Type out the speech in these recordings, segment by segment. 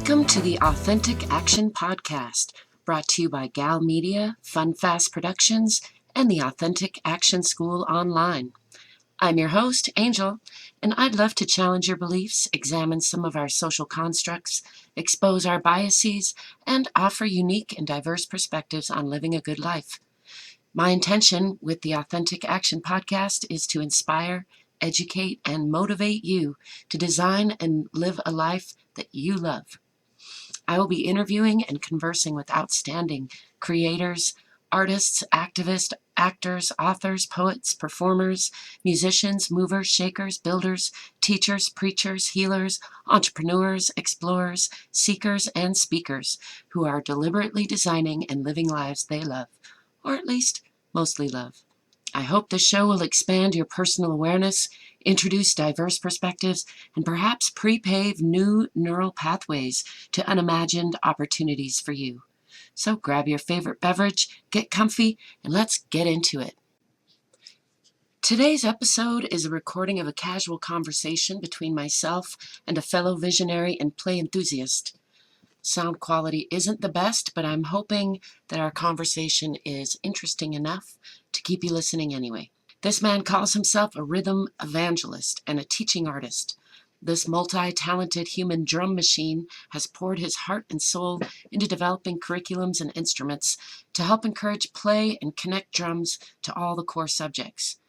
Welcome to the Authentic Action Podcast, brought to you by Gal Media, Fun Fast Productions, and the Authentic Action School Online. I'm your host, Angel, and I'd love to challenge your beliefs, examine some of our social constructs, expose our biases, and offer unique and diverse perspectives on living a good life. My intention with the Authentic Action Podcast is to inspire, educate, and motivate you to design and live a life that you love. I will be interviewing and conversing with outstanding creators, artists, activists, actors, authors, poets, performers, musicians, movers, shakers, builders, teachers, preachers, healers, entrepreneurs, explorers, seekers, and speakers who are deliberately designing and living lives they love, or at least mostly love. I hope this show will expand your personal awareness, introduce diverse perspectives, and perhaps pre-pave new neural pathways to unimagined opportunities for you. So grab your favorite beverage, get comfy, and let's get into it. Today's episode is a recording of a casual conversation between myself and a fellow visionary and play enthusiast. Sound quality isn't the best, but I'm hoping that our conversation is interesting enough to keep you listening anyway. This man calls himself a rhythm evangelist and a teaching artist. This multi-talented human drum machine has poured his heart and soul into developing curriculums and instruments to help encourage play and connect drums to all the core subjects.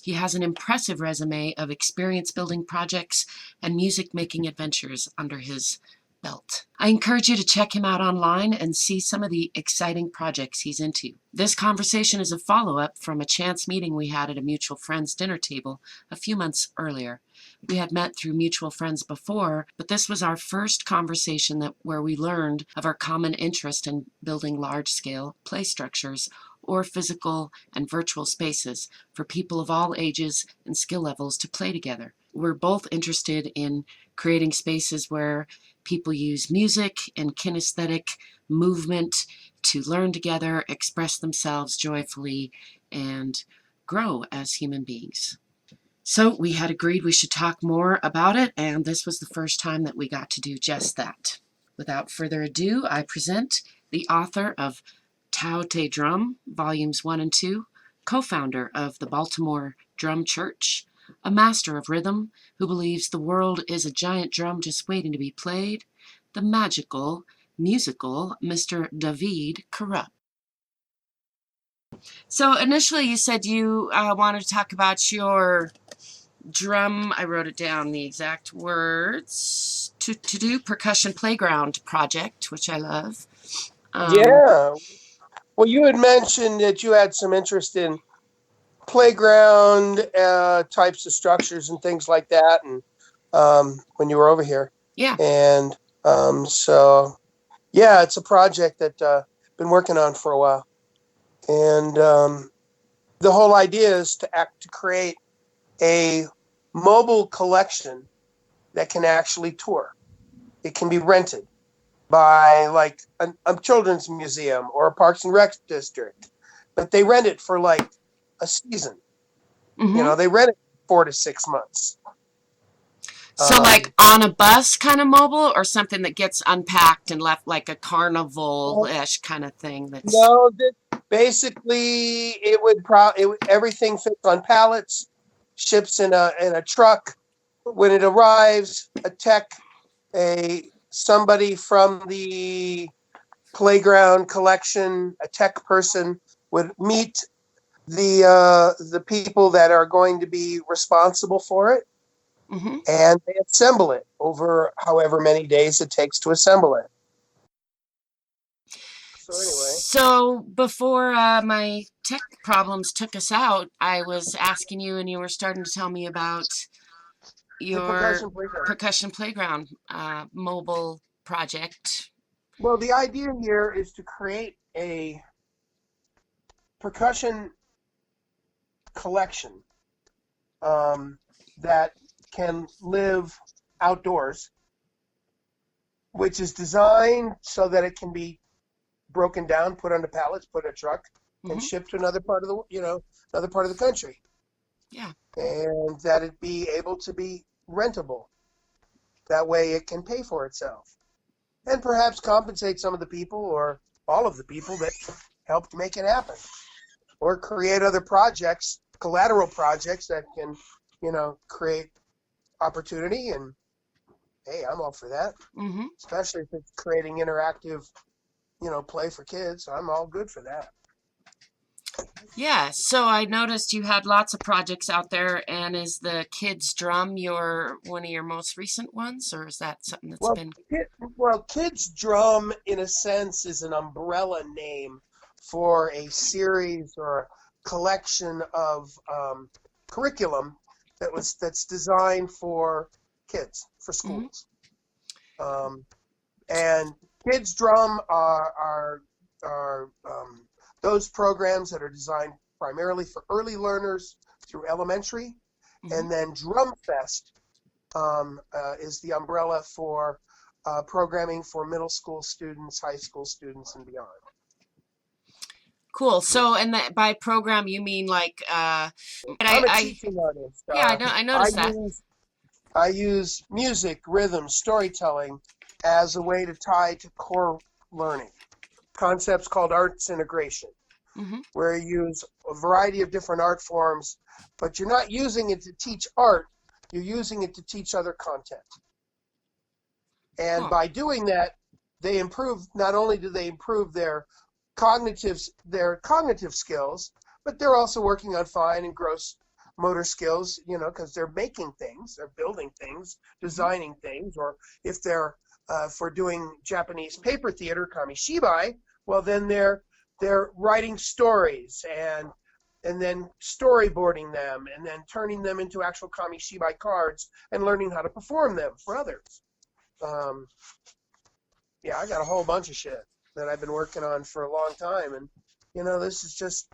He has an impressive resume of experience-building projects and music-making adventures under his belt. I encourage you to check him out online and see some of the exciting projects he's into. This conversation is a follow-up from a chance meeting we had at a mutual friend's dinner table a few months earlier. We had met through mutual friends before, but this was our first conversation where we learned of our common interest in building large-scale play structures or physical and virtual spaces for people of all ages and skill levels to play together. We're both interested in creating spaces where people use music and kinesthetic movement to learn together, express themselves joyfully, and grow as human beings. So we had agreed we should talk more about it, and this was the first time that we got to do just that. Without further ado, I present the author of Tao Te Drum, Volumes 1 and 2, co-founder of the Baltimore Drum Church, a master of rhythm who believes the world is a giant drum just waiting to be played, the magical, musical Mr. Daveed Korup. So initially you said you wanted to talk about your drum, I wrote it down, the exact words, to do Percussion Playground project, which I love. Yeah. Well, you had mentioned that you had some interest in playground types of structures and things like that, and when you were over here. Yeah. And so, yeah, it's a project that I've been working on for a while. And the whole idea is to create a mobile collection that can actually tour. It can be rented by like a children's museum or a Parks and Rec district, but they rent it for like a season. Mm-hmm. You know, they rent it 4 to 6 months. So like on a bus kind of mobile, or something that gets unpacked and left like a carnival-ish kind of thing? No, basically it would everything fits on pallets, ships in a truck. When it arrives, somebody from the playground collection, a tech person would meet the people that are going to be responsible for it, Mm-hmm. and they assemble it over however many days it takes to assemble it. So anyway. So before my tech problems took us out, I was asking you, and you were starting to tell me about your Percussion Playground mobile project. Well, the idea here is to create a percussion collection that can live outdoors, which is designed so that it can be broken down, put onto pallets, put in a truck, and shipped to another part of the country. Yeah. And that it be able to be rentable. That way it can pay for itself. and perhaps compensate some of the people or all of the people that helped make it happen, or create other projects, collateral projects that can, create opportunity. And hey, I'm all for that, Mm-hmm. especially if it's creating interactive, play for kids. I'm all good for that. Yeah, so I noticed you had lots of projects out there, and is the Kids Drum one of your most recent ones, or is that something that's Well, been... Kids Drum, in a sense, is an umbrella name for a series or a collection of curriculum that's designed for kids, for Mm-hmm. schools. And Kids Drum are those programs that are designed primarily for early learners through elementary, Mm-hmm. and then Drum Fest is the umbrella for programming for middle school students, high school students, and beyond. Cool. So, and by program you mean like I'm a teaching artist. Yeah, I I noticed that. use music, rhythm, storytelling as a way to tie to core learning. Concepts called arts integration, Mm-hmm. where you use a variety of different art forms, but you're not using it to teach art, you're using it to teach other content. And Cool. by doing that, not only do they improve their cognitive skills, but they're also working on fine and gross motor skills, because they're making things, they're building things, designing things, or if they're for doing Japanese paper theater, kamishibai, well, then they're writing stories and then storyboarding them and then turning them into actual kamishibai cards and learning how to perform them for others. Yeah, I got a whole bunch of shit that I've been working on for a long time, and this is just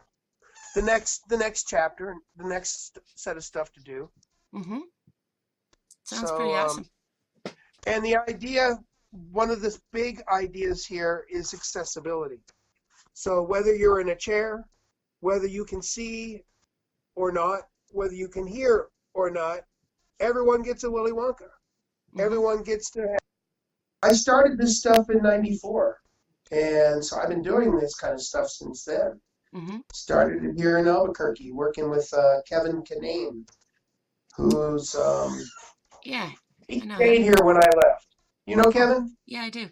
the next chapter, the next set of stuff to do. Mm-hmm. Sounds pretty So, awesome. and the idea, one of the big ideas here is accessibility. So whether you're in a chair, whether you can see or not, whether you can hear or not, everyone gets a Willy Wonka. Mm-hmm. Everyone gets to. I started this stuff in '94, and so I've been doing this kind of stuff since then. Mm-hmm. Started it here in Albuquerque, working with Kevin Kinane, who's Yeah, he I know stayed him. here when I left. You know Cool. Kevin? Yeah, I do.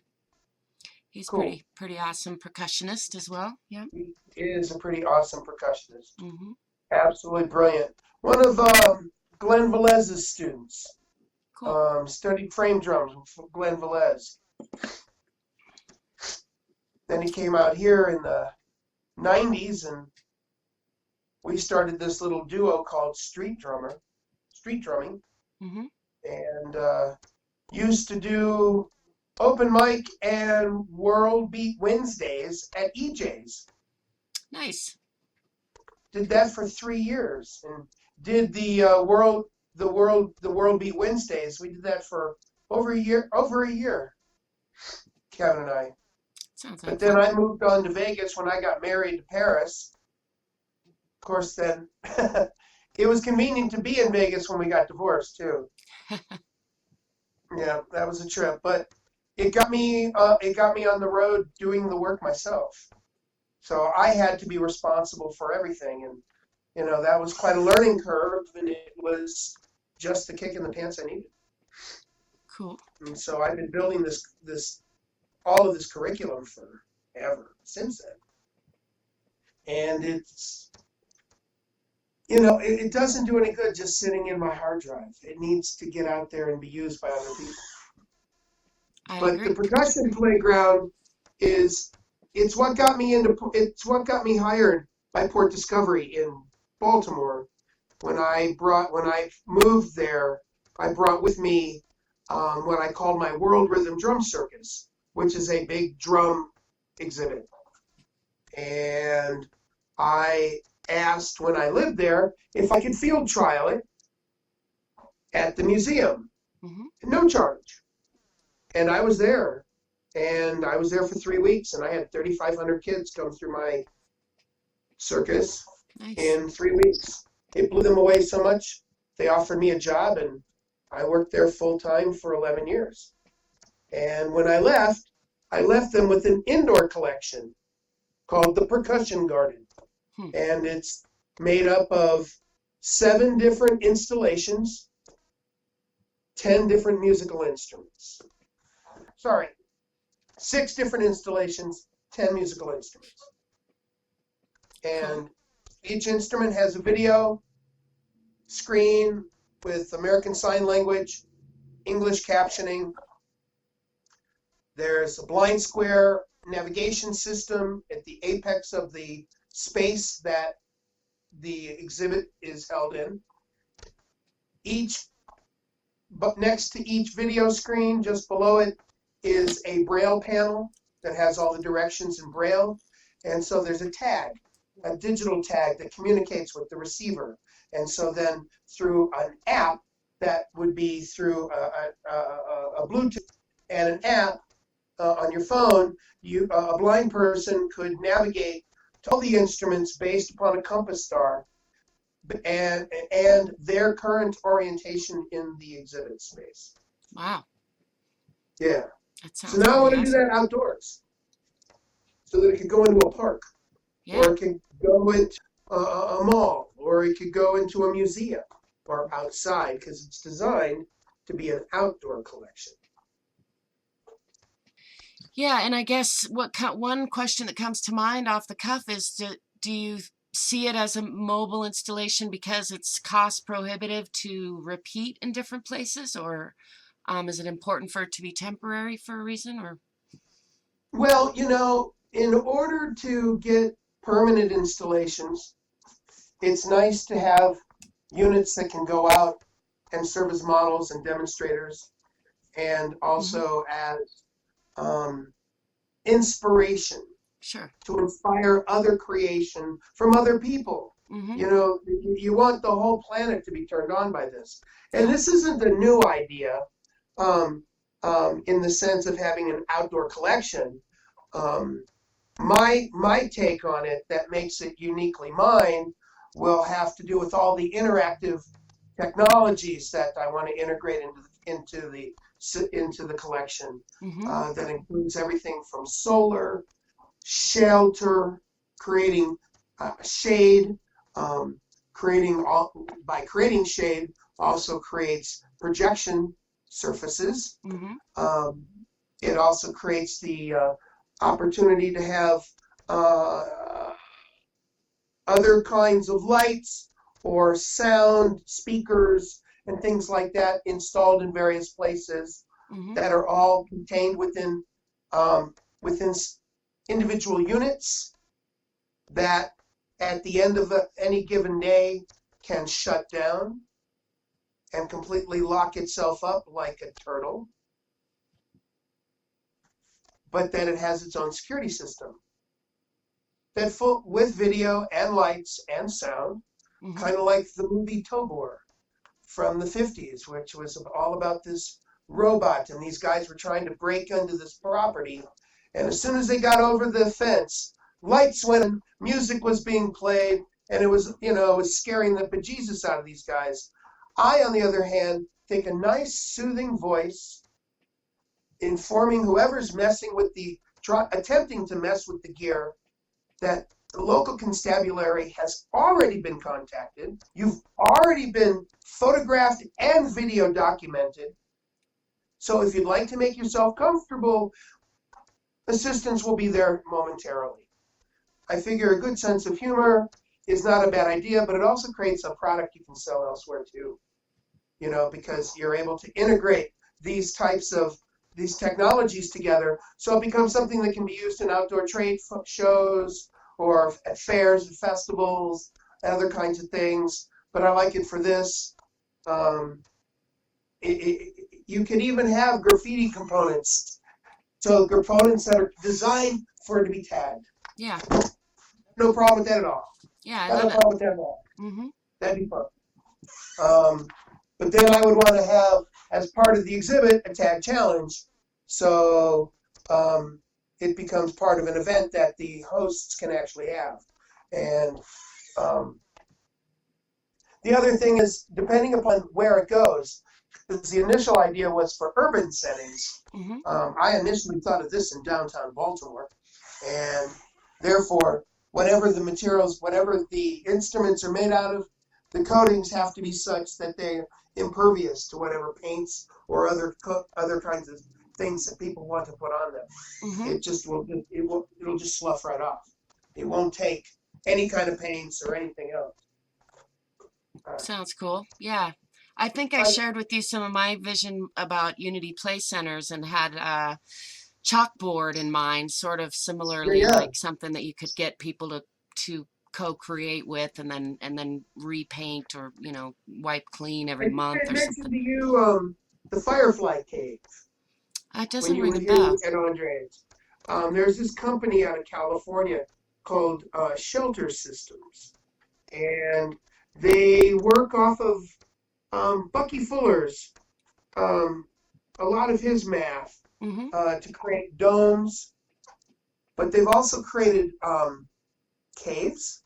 He's Cool. pretty awesome percussionist as well. Yeah. He is a pretty awesome percussionist. Mm-hmm. Absolutely brilliant. One of Glenn Velez's students. Cool. Studied frame drums with Glenn Velez. Then he came out here in the '90s, and we started this little duo called Street Drumming, Mm-hmm. and used to do open mic and World Beat Wednesdays at EJ's. Nice. Did that for 3 years, and did the World Beat Wednesdays. We did that for over a year, Kevin and I. Sounds But like then fun. I moved on to Vegas when I got married to Paris. Of course, then it was convenient to be in Vegas when we got divorced too. Yeah, that was a trip, but it got me on the road doing the work myself. So I had to be responsible for everything, and that was quite a learning curve, and it was just the kick in the pants I needed. Cool. And so I've been building all of this curriculum forever since then. And it's, it doesn't do any good just sitting in my hard drive. It needs to get out there and be used by other people. I But agree. the percussion playground it's what got me hired by Port Discovery in Baltimore. When I moved there, I brought with me what I called my World Rhythm Drum Circus, which is a big drum exhibit. And I asked when I lived there if I could field trial it at the museum. Mm-hmm. No charge. And I was there. And I was there for 3 weeks, and I had 3,500 kids come through my circus Nice. in 3 weeks. It blew them away so much, they offered me a job, and I worked there full time for 11 years. And when I left, I left them with an indoor collection called the Percussion Garden. Hmm. And it's made up of 7 different installations, 10 different musical instruments. Sorry, 6 different installations, 10 musical instruments. And each instrument has a video screen with American Sign Language, English captioning. There's a blind square navigation system at the apex of the space that the exhibit is held in. But next to each video screen, just below it, is a Braille panel that has all the directions in Braille. And so there's a tag, a digital tag that communicates with the receiver. And so then through an app, that would be through a Bluetooth and an app on your phone, a blind person could navigate to all the instruments based upon a compass star and their current orientation in the exhibit space. Wow. Yeah. That sounds So now I want to do awesome. that outdoors, so that it could go into a park, or it could go into a mall, or it could go into a museum, or outside, because it's designed to be an outdoor collection. Yeah, and I guess one question that comes to mind off the cuff is, do you see it as a mobile installation because it's cost prohibitive to repeat in different places, or is it important for it to be temporary for a reason? Or Well, in order to get permanent installations, it's nice to have units that can go out and serve as models and demonstrators, and also as inspiration. Sure. To inspire other creation from other people. You want the whole planet to be turned on by this. And this isn't a new idea in the sense of having an outdoor collection. My take on it that makes it uniquely mine will have to do with all the interactive technologies that I want to integrate into the collection. That includes everything from solar, shelter, creating shade, by creating shade also creates projection surfaces. It also creates the opportunity to have other kinds of lights or sound speakers and things like that installed in various places that are all contained within individual units that at the end of any given day can shut down and completely lock itself up like a turtle, but then it has its own security system that with video and lights and sound, kind of like the movie Tobor from the 50s, which was all about this robot, and these guys were trying to break into this property. And as soon as they got over the fence, lights went and music was being played, and it was scaring the bejesus out of these guys. I, on the other hand, think a nice, soothing voice informing whoever's attempting to mess with the gear that the local constabulary has already been contacted. You've already been photographed and video documented. So if you'd like to make yourself comfortable, assistance will be there momentarily. I figure a good sense of humor is not a bad idea, but it also creates a product you can sell elsewhere too. Because you're able to integrate these technologies together, so it becomes something that can be used in outdoor trade shows or at fairs and festivals and other kinds of things. But I like it for this. You can even have graffiti components. So components that are designed for it to be tagged. Yeah. No problem with that at all. Yeah, No problem with that at all. That'd be fun. But then I would want to have, as part of the exhibit, a tag challenge. So it becomes part of an event that the hosts can actually have. And The other thing is, depending upon where it goes, because the initial idea was for urban settings. Mm-hmm. I initially thought of this in downtown Baltimore, and therefore, whatever the materials, whatever the instruments are made out of, the coatings have to be such that they're impervious to whatever paints or other kinds of things that people want to put on them. Mm-hmm. It just will it'll just slough right off. It won't take any kind of paints or anything else. Sounds cool. Yeah. I think I shared with you some of my vision about Unity Play Centers and had a chalkboard in mind, sort of similarly Yeah. like something that you could get people to co-create with and then repaint or, wipe clean I every think month I or mentioned something. to you the Firefly Cave It when doesn't you ring were a here bell. at Andre's. There's this company out of California called Shelter Systems, and they work off of Bucky Fuller's a lot of his math Mm-hmm. to create domes, but they've also created caves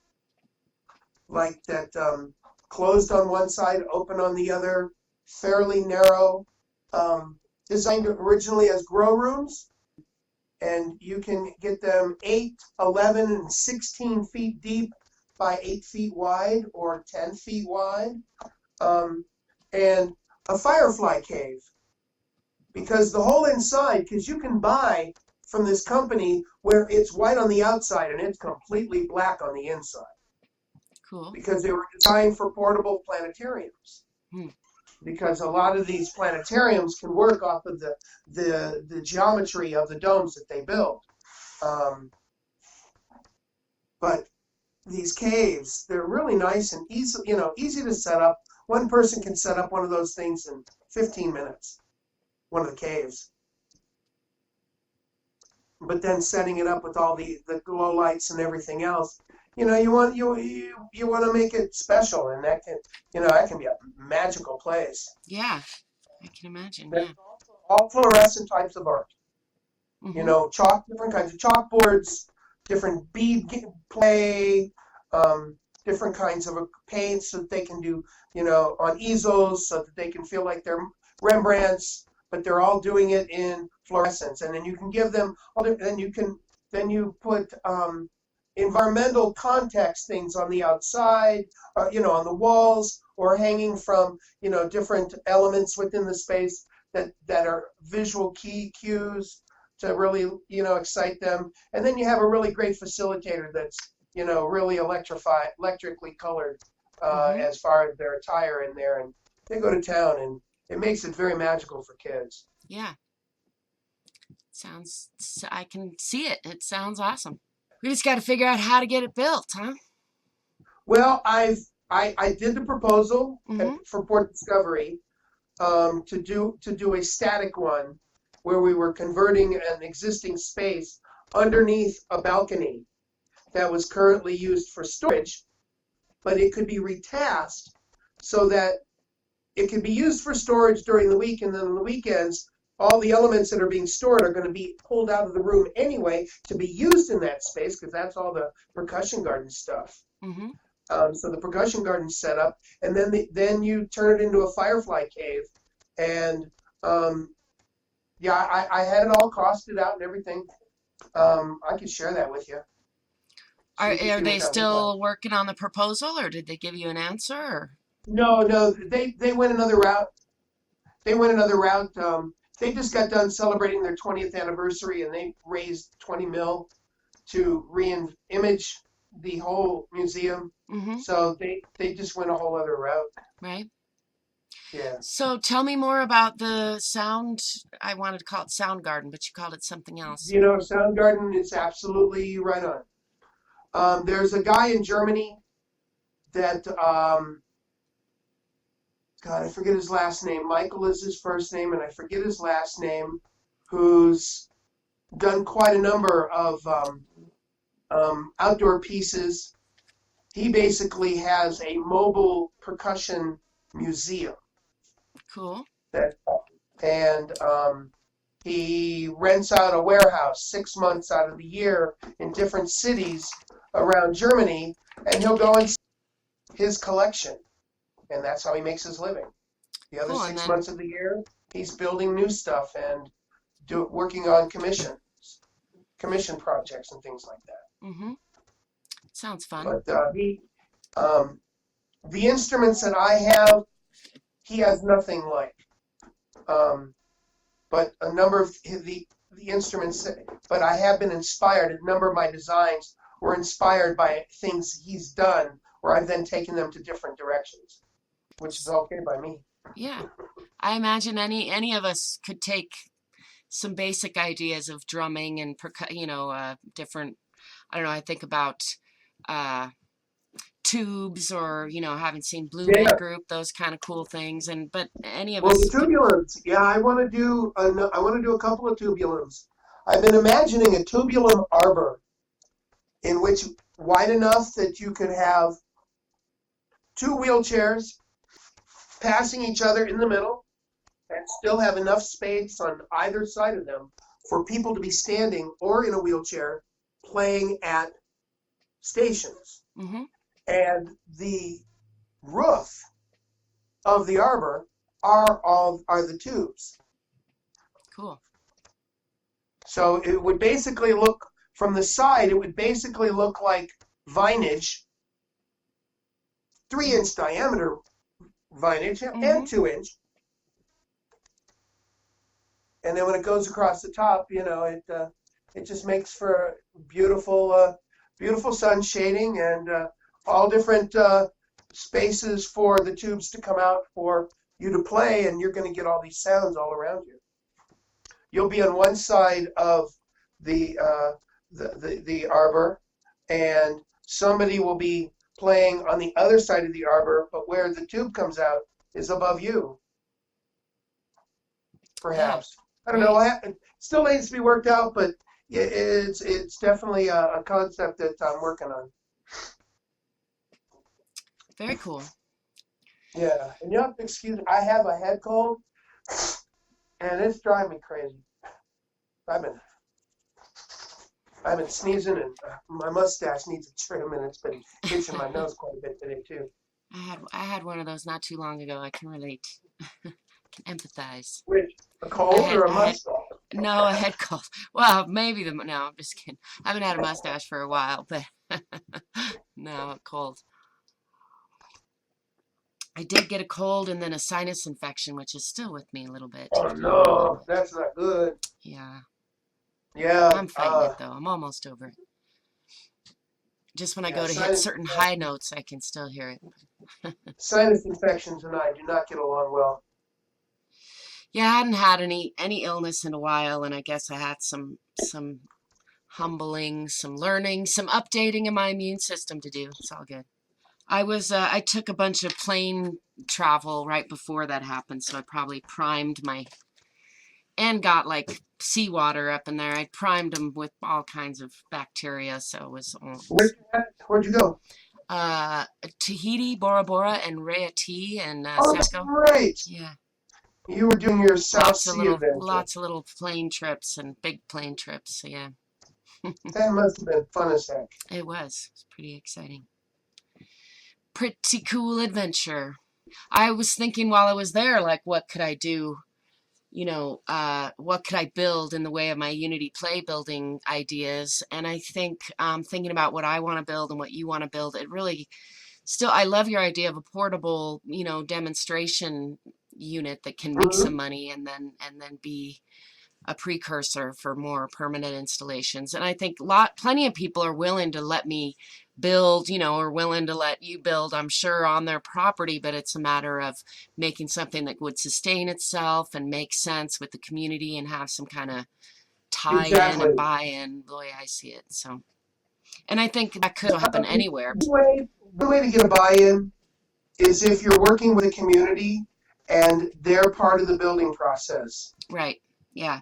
like that, closed on one side, open on the other, fairly narrow, designed originally as grow rooms. And you can get them 8, 11, and 16 feet deep by 8 feet wide or 10 feet wide. And a firefly cave, because the whole inside, because you can buy from this company where it's white on the outside and it's completely black on the inside, Cool. because they were designed for portable planetariums. Hmm. Because a lot of these planetariums can work off of the geometry of the domes that they build. But these caves, they're really nice and easy to set up. One person can set up one of those things in 15 minutes, one of the caves. But then setting it up with all the glow lights and everything else, you want to make it special, and that can be a magical place. Yeah, I can imagine. There's Yeah. also all fluorescent types of art. Mm-hmm. Different kinds of chalkboards, different bead play, different kinds of paints that they can do, on easels so that they can feel like they're Rembrandts, but they're all doing it in fluorescence. And then you can give them, then you put environmental context things on the outside, on the walls, or hanging from, different elements within the space that are visual cues to really, excite them. And then you have a really great facilitator that's, really electrically colored Mm-hmm. as far as their attire in there. And they go to town, and it makes it very magical for kids. Yeah. I can see it. It sounds awesome. We just got to figure out how to get it built, huh? Well, I did the proposal Mm-hmm. for Port Discovery to do a static one where we were converting an existing space underneath a balcony that was currently used for storage, but it could be retasked so that it could be used for storage during the week, and then on the weekends, all the elements that are being stored are going to be pulled out of the room anyway to be used in that space, because that's all the percussion garden stuff. Mm-hmm. So the percussion garden's set up, and then you turn it into a firefly cave, and I had it all costed out and everything. I could share that with you. So you can Are see they what that looks like. still working on the proposal, or did they give you an answer? Or? No, they went another route. They went another route. They just got done celebrating their 20th anniversary, and they raised 20 mil to re-image the whole museum. Mm-hmm. So they just went a whole other route. Right. Yeah. So tell me more about the sound. I wanted to call it Sound Garden, but you called it something else. Soundgarden is absolutely right on. There's a guy in Germany that, God, I forget his last name. Michael is his first name, and I forget his last name, who's done quite a number of outdoor pieces. He basically has a mobile percussion museum. Cool. And he rents out a warehouse 6 months out of the year in different cities around Germany, and he'll go and see his collection. and that's how he makes his living. The other Cool. And 6 then, months of the year, he's building new stuff and working on commission projects and things like that. mm-hmm. Sounds fun. But um, the instruments that I have, he has nothing like. But a number of the instruments, but I have been inspired. A number of my designs were inspired by things he's done, where I've then taken them to different directions, which is okay by me. Yeah. I imagine any of us could take some basic ideas of drumming and different. I don't know. I think about uh, tubes, or having seen Blue Man Yeah. Group, those kind of cool things. But any of Well, the us could. tubulums. Yeah, I want to do. I want to do a couple of tubulums. I've been imagining a tubulum arbor, in which wide enough that you could have two wheelchairs passing each other in the middle, and still have enough space on either side of them for people to be standing or in a wheelchair playing at stations. Mm-hmm. And the roof of the arbor are the tubes. Cool. So it would basically look from the side. It would basically look like vinage, 3-inch diameter vinage, Mm-hmm. and 2-inch. And then when it goes across the top, it just makes for beautiful sun shading and all different spaces for the tubes to come out for you to play, and you're going to get all these sounds all around you. You'll be on one side of the arbor, and somebody will be playing on the other side of the arbor, but where the tube comes out is above you, perhaps. I don't know. It still needs to be worked out, but it's definitely a concept that I'm working on. Very cool. Yeah, and you have to excuse me. I have a head cold, and it's driving me crazy. I've been sneezing, and my mustache needs a trim, and it's been itching my nose quite a bit today too. I had one of those not too long ago. I can relate. Can empathize. Which, a cold or a mustache? No, a head cold. Well, maybe no, I'm just kidding. I haven't had a mustache for a while, but no, a cold. I did get a cold and then a sinus infection, which is still with me a little bit. Oh no, that's not good. Yeah. Yeah. I'm fighting it though. I'm almost over it. Just when I go to hit certain high notes, I can still hear it. Sinus infections and I do not get along well. Yeah, I hadn't had any illness in a while, and I guess I had some humbling, some learning, some updating of my immune system to do. It's all good. I took a bunch of plane travel right before that happened, so I probably primed and got like seawater up in there. I primed them with all kinds of bacteria, so it was. Where'd you go? Tahiti, Bora Bora, and Raiatea, and that's Seco. great. Yeah. You were doing your South Sea adventure. Lots of little plane trips and big plane trips. So yeah. That must have been fun as heck. It was. It was pretty exciting. Pretty cool adventure. I was thinking while I was there, like, what could I do? What could I build in the way of my Unity play building ideas? And I think thinking about what I want to build and what you want to build, it really still, I love your idea of a portable, demonstration unit that can make some money and then be a precursor for more permanent installations. And I think plenty of people are willing to let me build, or willing to let you build, I'm sure, on their property, but it's a matter of making something that would sustain itself and make sense with the community and have some kind of tie-in and buy-in, the way I see it. So, and I think that could happen anywhere. The way to get a buy-in is if you're working with a community and they're part of the building process. Right. Yeah.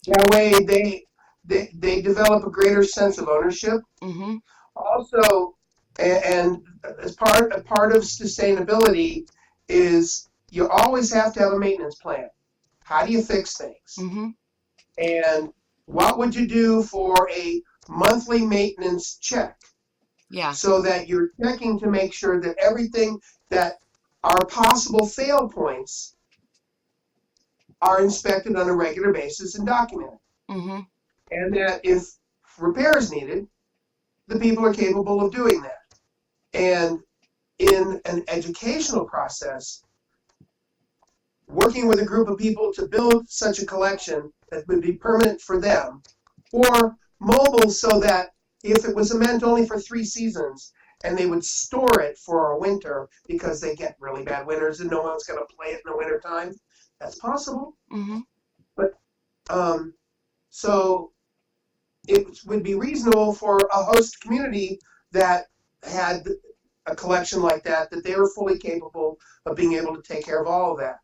That way they develop a greater sense of ownership. Mm-hmm. Also, and as part of sustainability is you always have to have a maintenance plan. How do you fix things? Mm-hmm. And what would you do for a monthly maintenance check? Yeah. So that you're checking to make sure that everything that our possible fail points are inspected on a regular basis and documented. Mm-hmm. And that if repair is needed, the people are capable of doing that. And in an educational process, working with a group of people to build such a collection that would be permanent for them, or mobile so that if it was meant only for 3 seasons and they would store it for a winter because they get really bad winters and no one's going to play it in the winter time, that's possible. Mm-hmm. But so it would be reasonable for a host community that had a collection like that they were fully capable of being able to take care of all of that.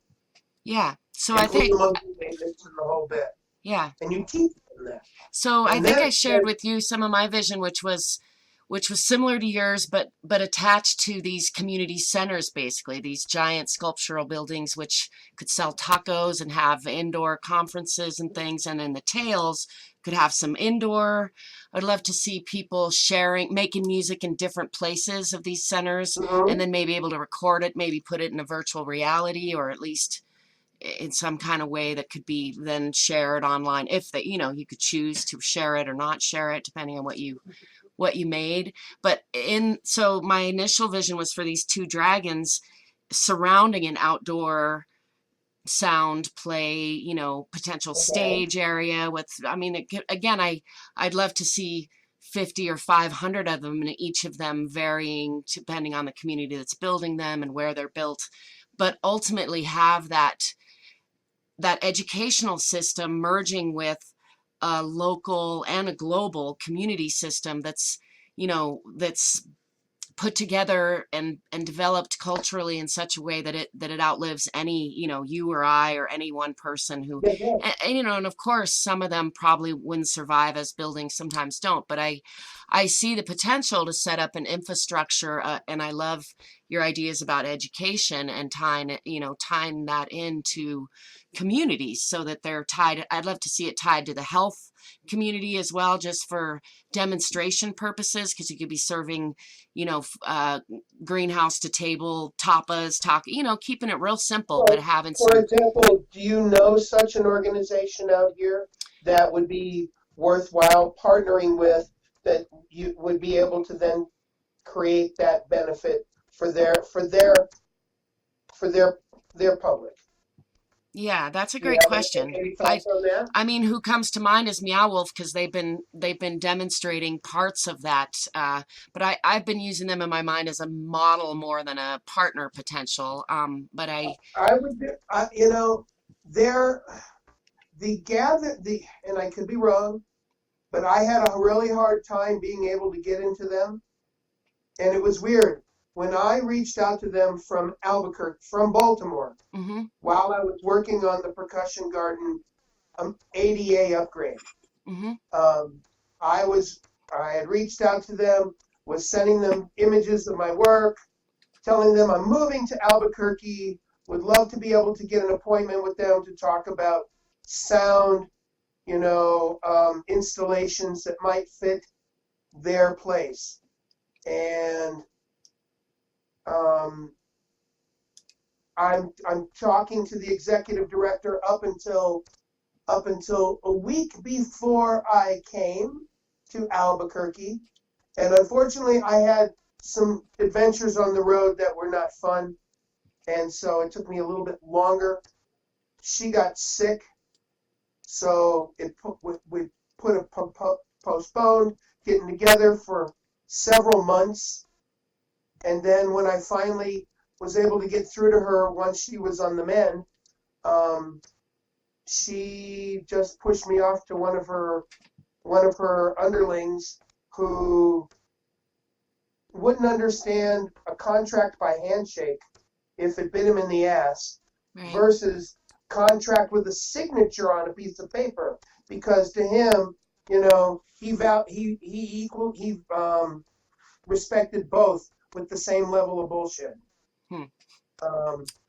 Yeah. So I Including think, the monthly maintenance and the whole bit. yeah. And you teach them that. So I And think I then, shared with you some of my vision, which was similar to yours, but attached to these community centers, basically these giant sculptural buildings, which could sell tacos and have indoor conferences and things, and then the tails could have some indoor. I'd love to see people sharing, making music in different places of these centers, and then maybe able to record it, maybe put it in a virtual reality, or at least in some kind of way that could be then shared online, if they, you could choose to share it or not share it depending on what you made. But so my initial vision was for these 2 dragons surrounding an outdoor sound play, potential stage area with, I mean, again, I'd love to see 50 or 500 of them, and each of them varying depending on the community that's building them and where they're built, but ultimately have that educational system merging with a local and a global community system that's put together and developed culturally in such a way that it outlives any, you or I or any one person who, and of course some of them probably wouldn't survive as buildings, sometimes don't, but I see the potential to set up an infrastructure, and I love your ideas about education and tying that into communities so that they're tied. I'd love to see it tied to the health community as well, just for demonstration purposes, because you could be serving, greenhouse to table tapas, keeping it real simple, but having for example, do you know such an organization out here that would be worthwhile partnering with, that you would be able to then create that benefit for their public? Yeah, that's a great question. Any thoughts on that? I mean, who comes to mind is Meow Wolf, because they've been demonstrating parts of that. But I've been using them in my mind as a model more than a partner potential. But I would, they're and I could be wrong, but I had a really hard time being able to get into them, and it was weird. When I reached out to them from Baltimore, mm-hmm. while I was working on the Percussion Garden ADA upgrade, mm-hmm. I had reached out to them, was sending them images of my work, telling them I'm moving to Albuquerque, would love to be able to get an appointment with them to talk about sound, installations that might fit their place. And I'm talking to the executive director up until a week before I came to Albuquerque, and unfortunately I had some adventures on the road that were not fun, and so it took me a little bit longer. She got sick, so we postponed getting together for several months. And then when I finally was able to get through to her once she was on the mend, she just pushed me off to one of her underlings, who wouldn't understand a contract by handshake if it bit him in the ass, right, versus contract with a signature on a piece of paper, because to him, he respected both with the same level of bullshit.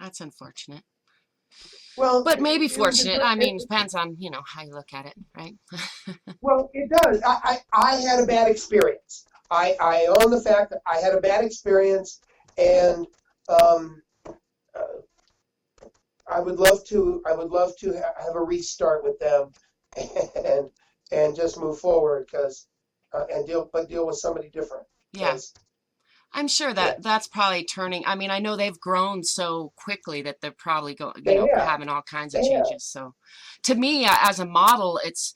That's unfortunate. Well, but maybe fortunate. I mean, depends on how you look at it, right? Well, it does. I had a bad experience. I own the fact that I had a bad experience, and I would love to. I would love to have a restart with them, and just move forward because and deal with somebody different Yeah. because I'm sure yeah, that that's probably turning. I mean, I know they've grown so quickly that they're probably going, they have having all kinds of they have. changes. So, to me, as a model, it's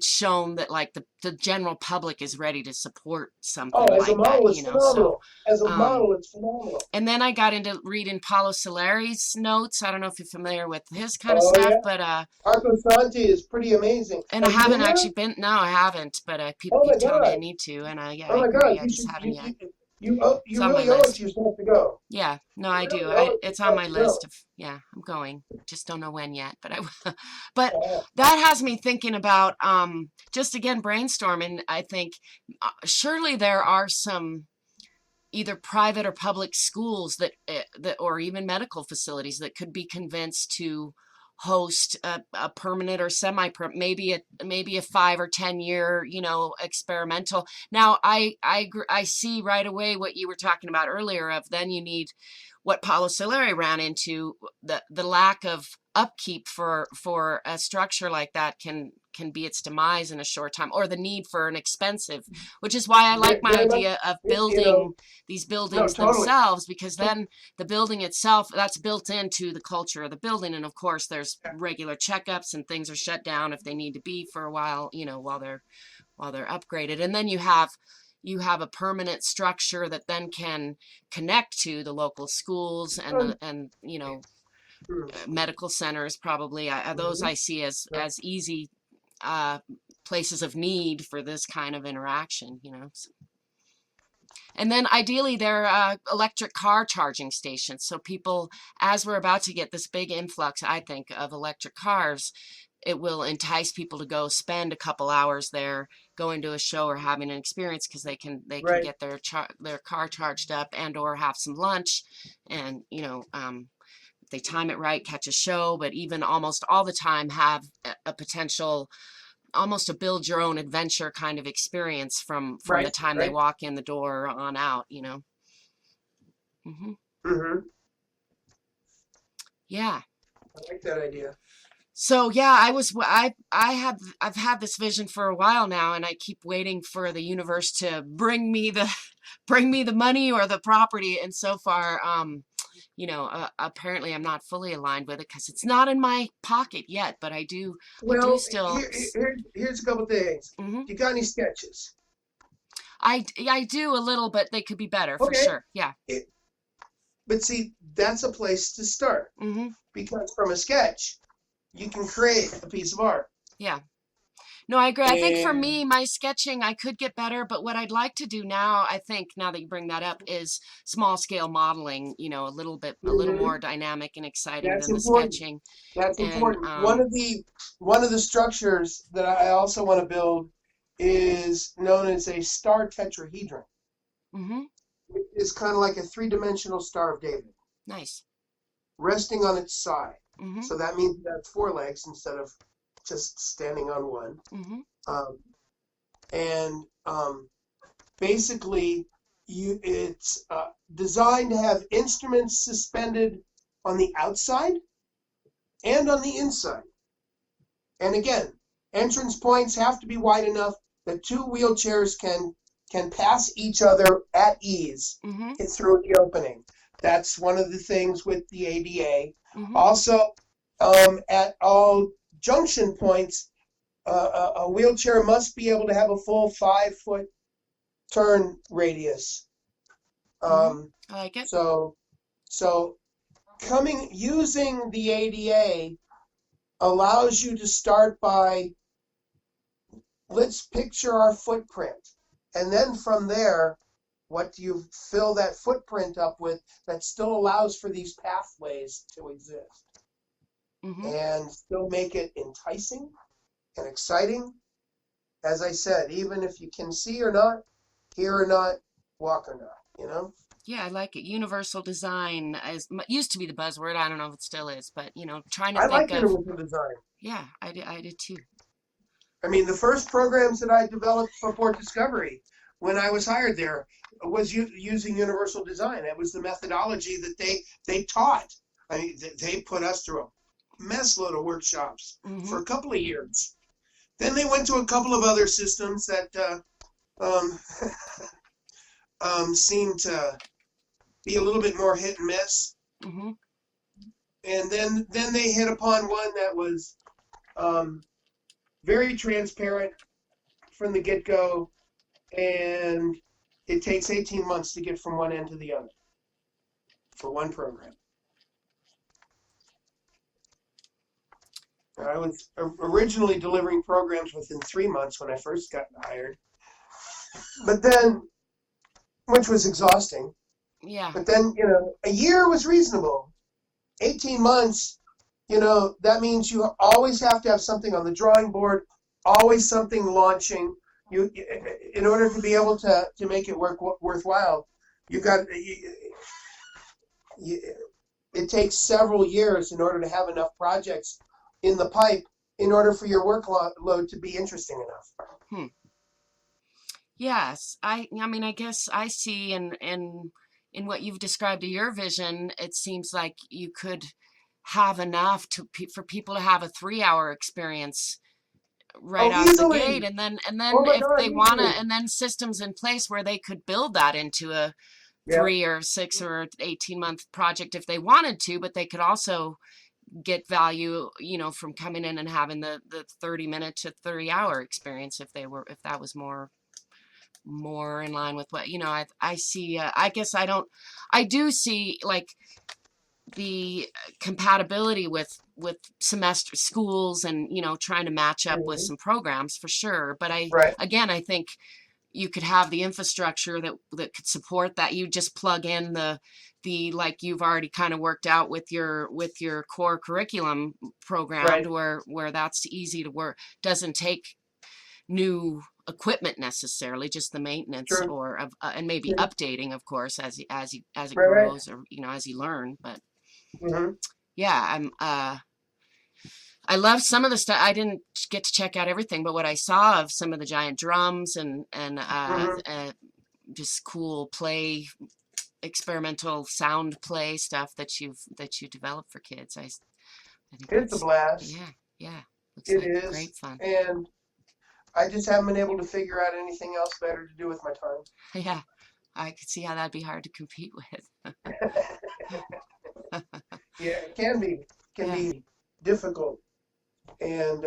shown that like the general public is ready to support Oh, something as a like that, model, it's So, phenomenal. As a um, model, it's phenomenal. and then I got into reading Paulo Solari's notes. I don't know if you're familiar with his kind of Oh stuff, yeah, but Arco Santi is pretty amazing. and I Have you haven't been there? actually been. No, I haven't, but people Oh my keep telling me I God! need to, and yeah, Oh I my God! agree. I You just should haven't yet. you It's on my really owe it list. to yourself to go. Yeah, no, You I do. really owe it to It's on yourself my to list go. of, yeah, I'm going. Just don't know when yet, but I will. But Uh, that has me thinking about just again brainstorming. I think surely there are some either private or public schools that or even medical facilities that could be convinced to host a permanent or semi maybe a 5 or 10 year experimental. Now I see right away what you were talking about earlier of then you need what Paulo Solari ran into, the lack of upkeep for a structure like that can be its demise in a short time, or the need for an expensive, which is why I like very, my very much. idea of You know, building these no, buildings totally. themselves, because then the building itself, that's built into the culture of the building. And of course there's regular checkups and things are shut down if they need to be for a while, while they're upgraded. And then you have a permanent structure that then can connect to the local schools and Um, medical centers probably. Those mhm, I see right, as easy uh, places of need for this kind of interaction. And then ideally they're electric car charging stations. So people, as we're about to get this big influx, I think, of electric cars, it will entice people to go spend a couple hours there, going to a show or having an experience, because they can right. get their car charged up and or have some lunch, and if they time it right, catch a show, but even almost all the time have a potential, almost a build your own adventure kind of experience from the Right, time they right. walk in the door on out. Hmm. Mm-hmm. Yeah. I like that idea. So yeah, I've had this vision for a while now, and I keep waiting for the universe to bring me the money or the property. And so far, apparently I'm not fully aligned with it because it's not in my pocket yet. But I do Well, still. here's a couple things. Hmm. You got any sketches? I do a little, but they could be better for Okay. sure. Yeah. It, but see, that's a place to start Hmm. because from a sketch, you can create a piece of art. Yeah. No, I agree. I think for And me, my sketching, I could get better, but what I'd like to do now, I think, now that you bring that up, is small scale modeling, a little more mhm, dynamic and exciting that's than the important. sketching. That's And important. One of the structures that I also want to build is known as a star tetrahedron. hmm It's kind of like a three-dimensional Star of David, nice. resting on its side. Hmm. So that means it has four legs instead of just standing on one. Hmm. Um, and basically, it's designed to have instruments suspended on the outside and on the inside. And again, entrance points have to be wide enough that two wheelchairs can pass each other at ease Hmm. through the opening. That's one of the things with the ADA. Hmm. Also, at all junction points, a wheelchair must be able to have a full 5 foot turn radius. Hmm. Um, I like it. so, so using the ADA allows you to start by, let's picture our footprint. And then from there, what do you fill that footprint up with that still allows for these pathways to exist Hmm. and still make it enticing and exciting? As I said, even if you can see or not, hear or not, walk or not. Yeah, I like it. Universal design used to be the buzzword. I don't know if it still is, but trying to I think like of, universal design. yeah, I did too. I mean, the first programs that I developed for Port Discovery when I was hired there was using universal design. That was the methodology that they taught. I mean, they put us through a mess load of workshops Mm-hmm. for a couple of years. Then they went to a couple of other systems that um, seemed to be a little bit more hit and miss. Mm-hmm. And then they hit upon one that was very transparent from the get-go, and it takes 18 months to get from one end to the other for one program. I was originally delivering programs within 3 months when I first got hired, but then, which was exhausting. Yeah. But then, a year was reasonable. 18 months, that means you always have to have something on the drawing board, always something launching. In order to be able to make it worthwhile, you've got it takes several years in order to have enough projects in the pipe in order for your workload to be interesting enough. Yes. I mean, I guess I see in what you've described of your vision, it seems like you could have enough for people to have a 3-hour experience right Oh, out the gate, easily. and then Oh my if God, they wanna, easily. and then systems in place where they could build that into a Yeah, 3 or 6 or 18 month project if they wanted to, but they could also get value, from coming in and having the 30-minute to 30-hour experience if that was more in line with what I see. I guess I do see like the compatibility with semester schools and trying to match up with mhm, some programs for sure, but right, I think you could have the infrastructure that could support that. You just plug in the like you've already kind of worked out with your core curriculum programmed, right, where that's easy to work, doesn't take new equipment necessarily, just the maintenance true, or of and maybe true, updating, of course, as it right, right. grows, or as you learn. But Mm-hmm, yeah, I love some of the stuff. I didn't get to check out everything, but what I saw of some of the giant drums mm-hmm. just cool experimental sound play stuff that you developed for kids. I think It's a that's, blast. yeah, yeah, looks It like is, great fun. and I just haven't been able to figure out anything else better to do with my time. Yeah, I could see how that'd be hard to compete with. Yeah, it can be Yeah. difficult, and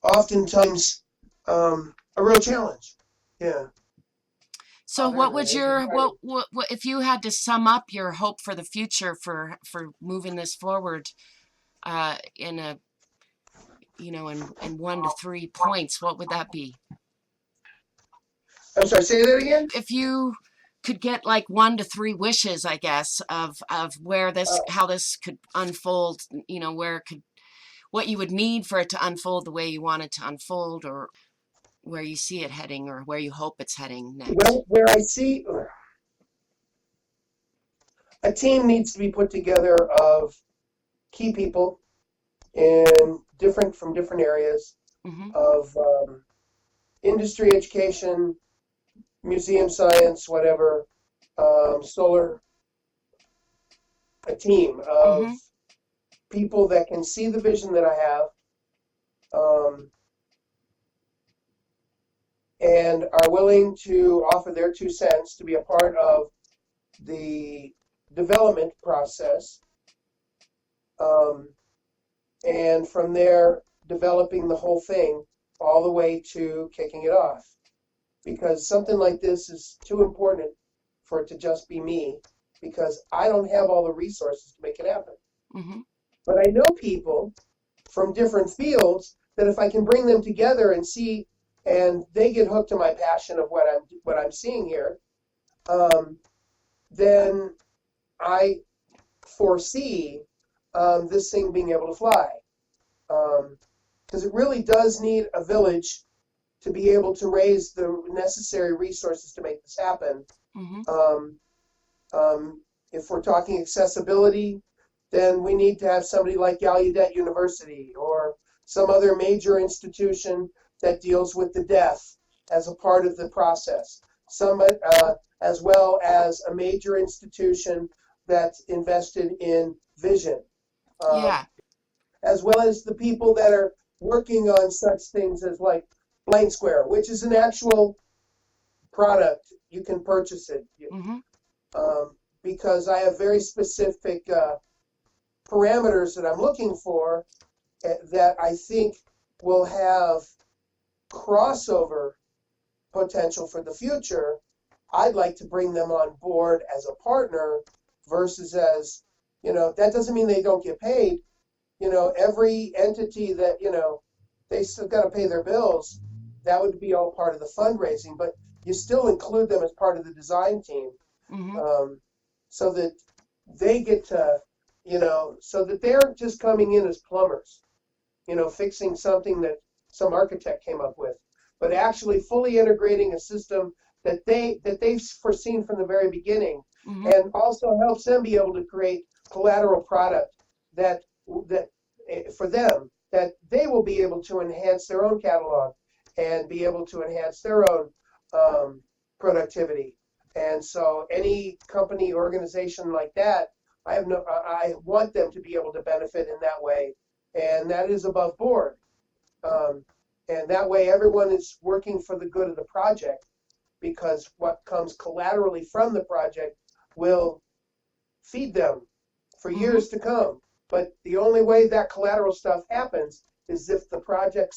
oftentimes a real challenge. Yeah. So Oh, there what it would is. It's what if you had to sum up your hope for the future for moving this forward in a in 1 to 3 points, what would that be? I'm sorry, say that again? If you could get like 1 to 3 wishes, I guess, of how this could unfold, where could what you would need for it to unfold the way you want it to unfold, or where you see it heading, or where you hope it's heading next. Well, where I see a team needs to be put together of key people from different areas Mm-hmm. of industry, education, museum science, whatever, solar, a team of Mm-hmm. people that can see the vision that I have, and are willing to offer their 2 cents to be a part of the development process, um, and from there developing the whole thing all the way to kicking it off. Because something like this is too important for it to just be me, because I don't have all the resources to make it happen. Mm-hmm. But I know people from different fields that if I can bring them together and see, and they get hooked to my passion of what I'm seeing here, then I foresee this thing being able to fly. Because it really does need a village to be able to raise the necessary resources to make this happen. Mm-hmm. Um, if we're talking accessibility, then we need to have somebody like Gallaudet University or some other major institution that deals with the deaf as a part of the process. As well as a major institution that's invested in vision. Um, Yeah. as well as the people that are working on such things as like Blank Square, which is an actual product. You can purchase it. Mm-hmm. Because I have very specific parameters that I'm looking for that I think will have crossover potential for the future. I'd like to bring them on board as a partner versus as, that doesn't mean they don't get paid. Every entity that, they still got to pay their bills. That would be all part of the fundraising, but you still include them as part of the design team. Mm-hmm. So that they get to, so that they aren't just coming in as plumbers, fixing something that some architect came up with, but actually fully integrating a system that they've foreseen from the very beginning, Mm-hmm. and also helps them be able to create collateral product that for them that they will be able to enhance their own catalog and be able to enhance their own productivity. And so any company organization like that, I want them to be able to benefit in that way, and that is above board. And that way everyone is working for the good of the project, because what comes collaterally from the project will feed them for Mm-hmm. years to come. But the only way that collateral stuff happens is if the project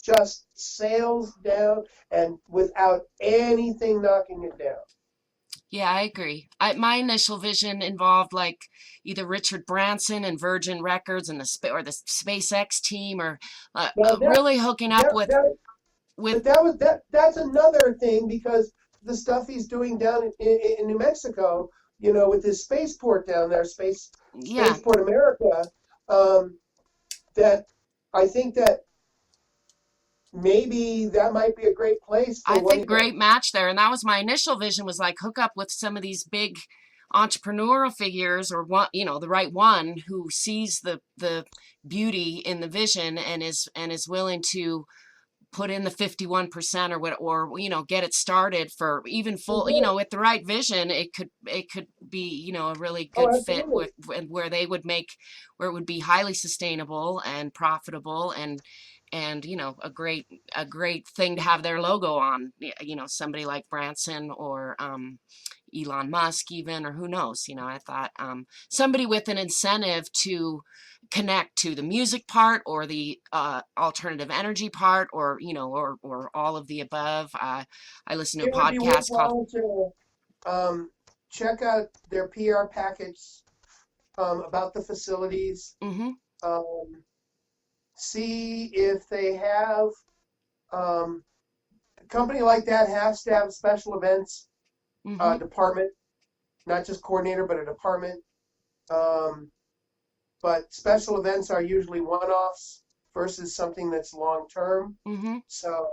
just sails down and without anything knocking it down. Yeah, I agree. My initial vision involved like either Richard Branson and Virgin Records and the SpaceX team, or Now really hooking up that, that with. but that's another thing, because the stuff he's doing down in New Mexico, with his spaceport down there, Yeah, Spaceport America, that I think that maybe that might be a great place for I what think he does. great match there, and that was my initial vision, was like hook up with some of these big entrepreneurial figures, or one, the right one who sees the beauty in the vision and is willing to put in the 51% or what, or get it started for even full, with the right vision. It could be, a really Oh, good fit absolutely. with where they would make, where it would be highly sustainable and profitable, and a great thing to have their logo on, somebody like Branson, or Elon Musk even, or who knows. I thought somebody with an incentive to connect to the music part, or the alternative energy part, or all of the above. I listen to a It would be podcast called. worthwhile to check out their PR package about the facilities. Mm-hmm. Um, See if they have a company like that has to have a special events Mm-hmm. department, not just coordinator, but a department. Um, but special events are usually one-offs versus something that's long-term. Mm-hmm. So,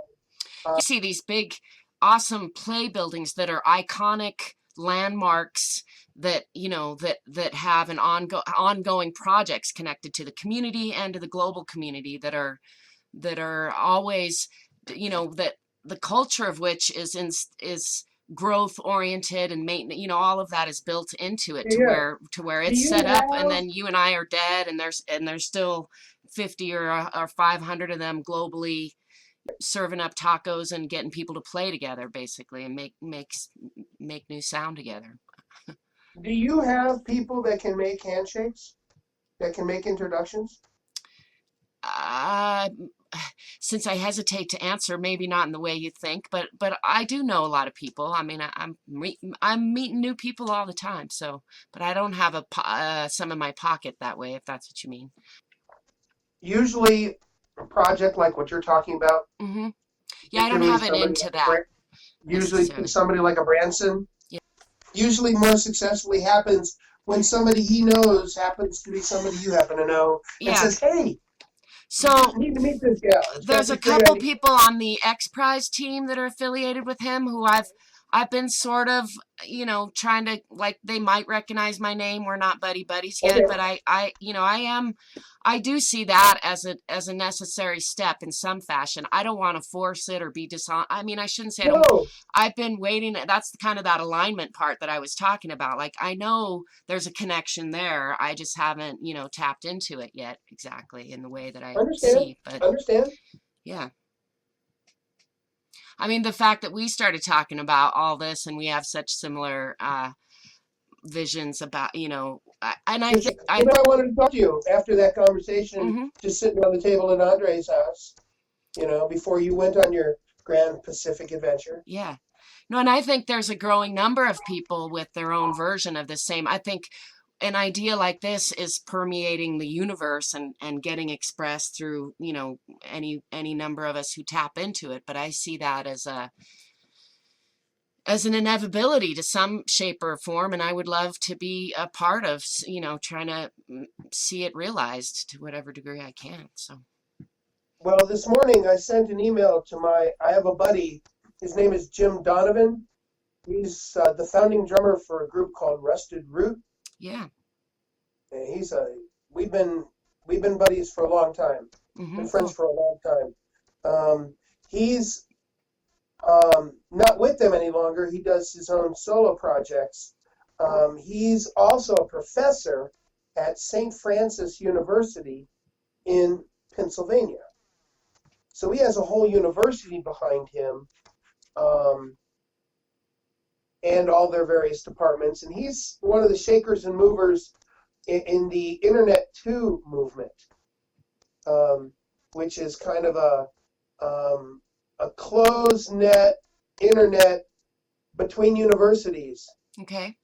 You see these big, awesome play buildings that are iconic landmarks, that that have an ongoing projects connected to the community and to the global community, that are always, that the culture of which is growth oriented and maintenance, all of that is built into it, to yeah. where Do it's you set up, and have then you and I are dead, and there's still 50 or 500 of them globally, serving up tacos and getting people to play together, basically, and make new sound together. do you have people that can make handshakes, that can make introductions? Uh, since I hesitate to answer, maybe not in the way you think, but I do know a lot of people. I mean, I'm meeting new people all the time. So, but I don't have some in my pocket that way, if that's what you mean. Usually, a project like what you're talking about, Mm-hmm. Yeah, I don't usually have an somebody into like that usually necessarily. somebody like a Branson Yeah. usually more successfully happens when somebody he knows happens to be somebody you happen to know and Yeah. says, "Hey, So need to meet this gal." It's there's such a a great couple idea. people on the X Prize team that are affiliated with him, who I've been sort of, trying to, like, they might recognize my name. We're not buddy buddies yet, but Okay. I do see that as a necessary step in some fashion. I don't want to force it or be dishonest. I mean, I shouldn't say I don't. No, I've been waiting. That's kind of that alignment part that I was talking about. Like, I know there's a connection there. I just haven't, tapped into it yet exactly in the way that I understand, see. But understand. yeah. I mean, the fact that we started talking about all this and we have such similar visions about, and I Because think you know, I wanted to talk to you after that conversation, mhm, just sitting on the table in Andre's house. You know, before you went on your Grand Pacific adventure. yeah. No, and I think there's a growing number of people with their own version of the same. I think an idea like this is permeating the universe and getting expressed through, any number of us who tap into it. But I see that as an inevitability to some shape or form, and I would love to be a part of, trying to see it realized to whatever degree I can. So, Well, this morning I sent an email to I have a buddy. His name is Jim Donovan. He's the founding drummer for a group called Rusted Root. yeah. And we've been we've been buddies for a long time. Been friends Cool. for a long time. He's not with them any longer. He does his own solo projects. He's also a professor at St. Francis University in Pennsylvania. So he has a whole university behind him, um, and all their various departments. And he's one of the shakers and movers in the Internet 2 movement, um, which is kind of a closed net internet between universities Okay.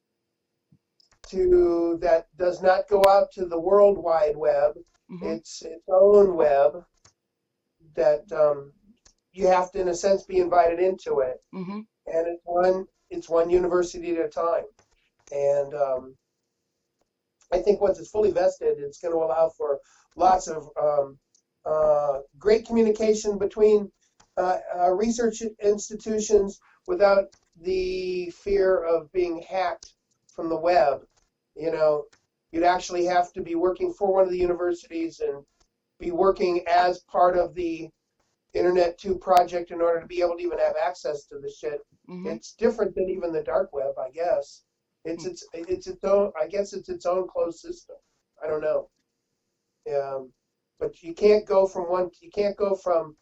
that does not go out to the World Wide Web. Hmm. It's its own web that you have to, in a sense, be invited into it, Hmm. and it's one university at a time. And I think once it's fully vested, it's going to allow for lots of great communication between research institutions without the fear of being hacked from the web. You know, you'd actually have to be working for one of the universities and be working as part of the Internet 2 project in order to be able to even have access to the shit. Hmm. It's different than even the dark web, I guess. It's its own. I guess it's its own closed system. I don't know. But you can't go from one. You can't go from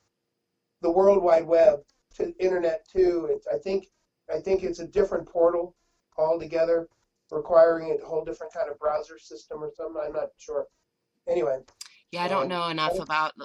the World Wide Web to Internet 2. I think it's a different portal altogether, requiring a whole different kind of browser system or something. I'm not sure. Anyway, Yeah, I don't um, know I, enough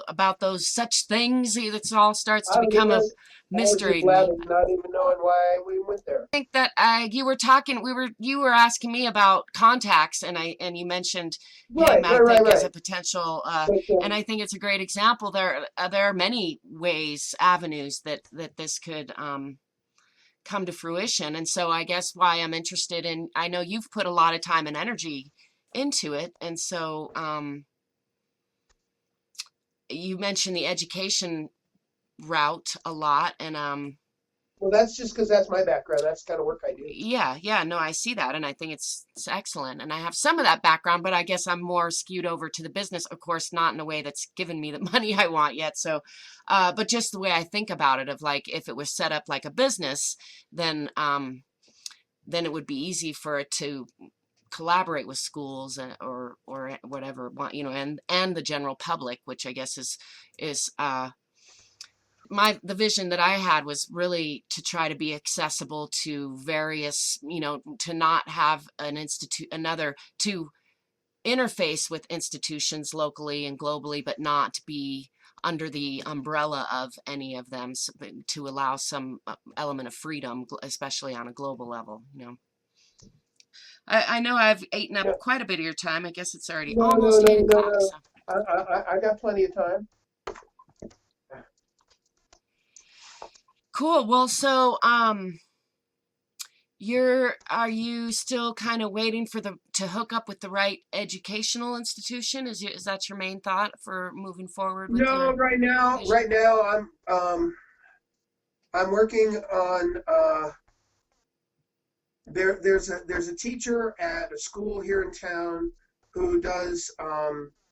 about those such things. It all starts to I don't become a either. I was mystery just to me. laughing, not even knowing why we went there. Think that you were asking me about contacts, and you mentioned him, Right, I right, right, think, as a right. potential, But and I think it's a great example. There are many ways, avenues that this could come to fruition. And so I guess why I'm interested in, I know you've put a lot of time and energy into it, and so you mentioned the education route a lot, and well, that's just because that's my background. That's the kind of work I do. yeah, no, I see that, and I think it's excellent. And I have some of that background, but I guess I'm more skewed over to the business, of course, not in a way that's given me the money I want yet. So, but just the way I think about it, of like if it was set up like a business, then it would be easy for it to collaborate with schools or whatever, and the general public, which I guess is the vision that I had was really to try to be accessible to various, to not have to interface with institutions locally and globally, but not be under the umbrella of any of them, so, to allow some element of freedom, especially on a global level. I know I've eaten up Yeah. quite a bit of your time. I guess it's already No, no, almost no, 8 o'clock. no, So no. I got plenty of time. cool. Well, so are you still kind of waiting for to hook up with the right educational institution? Is that your main thought for moving forward with No, your right now, vision? I'm working on there's a teacher at a school here in town who does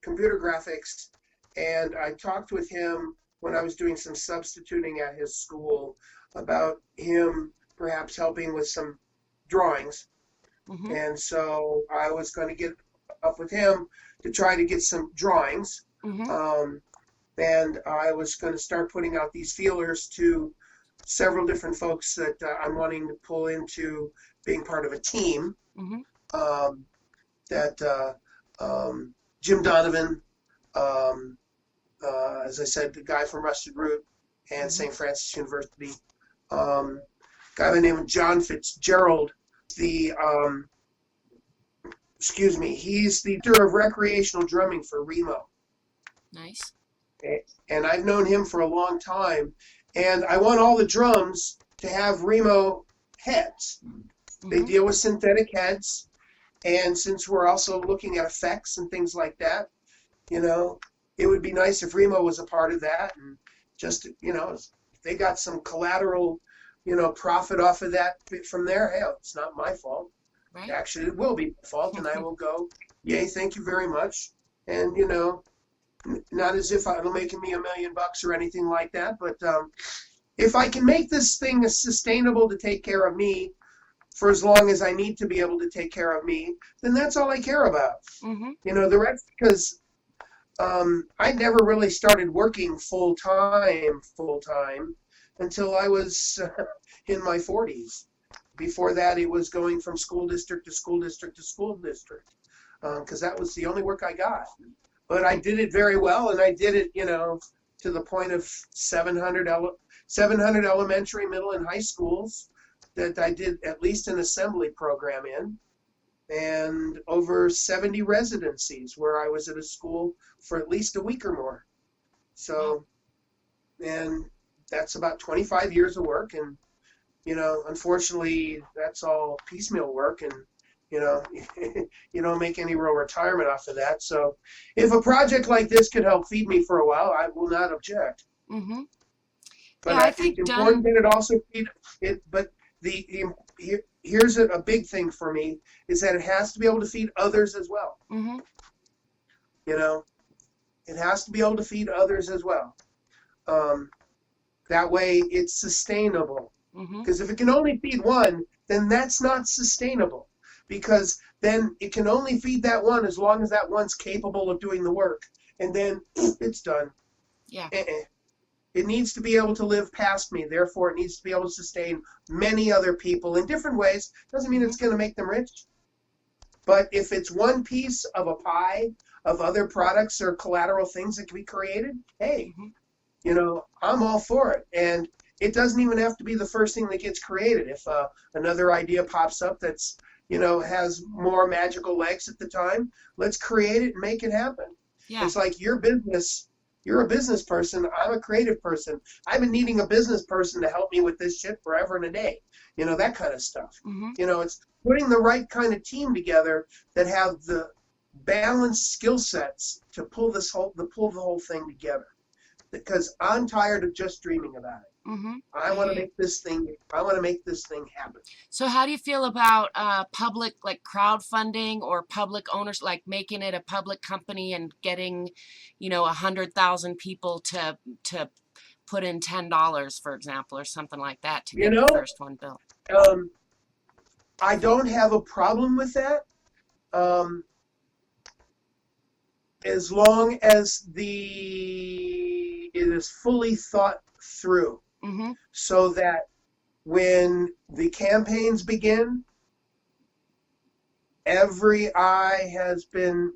computer graphics, and I talked with him when I was doing some substituting at his school about him perhaps helping with some drawings. Mm-hmm. And so I was going to get up with him to try to get some drawings. Mm-hmm. And I was going to start putting out these feelers to several different folks that I'm wanting to pull into being part of a team. Mm-hmm. That Jim Donovan, as I said, the guy from Rusted Root and Mm-hmm. St. Francis University, guy by the name of John Fitzgerald, the he's the director of recreational drumming for Remo. Nice. And I've known him for a long time, and I want all the drums to have Remo heads. Mm-hmm. They deal with synthetic heads, and since we're also looking at effects and things like that, it would be nice if Remo was a part of that, and just, if they got some collateral, profit off of that from there. Hey, it's not my fault. Right. Actually, it will be my fault, and I will go, yay, thank you very much. And, not as if it'll make me $1 million or anything like that, but if I can make this thing sustainable to take care of me for as long as I need to be able to take care of me, then that's all I care about. Mm-hmm. The rest, because I never really started working full time until I was in my 40s. Before that, it was going from school district to school district to school district, because that was the only work I got. But I did it very well, and I did it, to the point of 700 elementary, middle, and high schools that I did at least an assembly program in, and over 70 residencies where I was at a school for at least a week or more. So, and that's about 25 years of work, and unfortunately, that's all piecemeal work, and you don't make any real retirement off of that. So if a project like this could help feed me for a while, I will not object. Mm-hmm. But I think it's important that it also feed it. But here's a big thing for me is that it has to be able to feed others as well. Mm-hmm. It has to be able to feed others as well. That way it's sustainable. Because if it can only feed one, then that's not sustainable. Because then it can only feed that one as long as that one's capable of doing the work. And then it's done. Yeah. It needs to be able to live past me. Therefore, it needs to be able to sustain many other people in different ways. Doesn't mean it's going to make them rich. But if it's one piece of a pie of other products or collateral things that can be created, hey, I'm all for it. And it doesn't even have to be the first thing that gets created. If another idea pops up that's, has more magical legs at the time, let's create it and make it happen. Yeah. It's like your business, you're a business person, I'm a creative person. I've been needing a business person to help me with this shit forever and a day. That kind of stuff. Mm-hmm. It's putting the right kind of team together that have the balanced skill sets to pull the whole thing together. Because I'm tired of just dreaming about it. Mm-hmm. I want to make this thing happen. So how do you feel about public, like crowdfunding or public owners, like making it a public company and getting, 100,000 people to put in $10, for example, or something like that to get the first one built? I don't have a problem with that. As long as it is fully thought through. Mm-hmm. So that when the campaigns begin, every I has been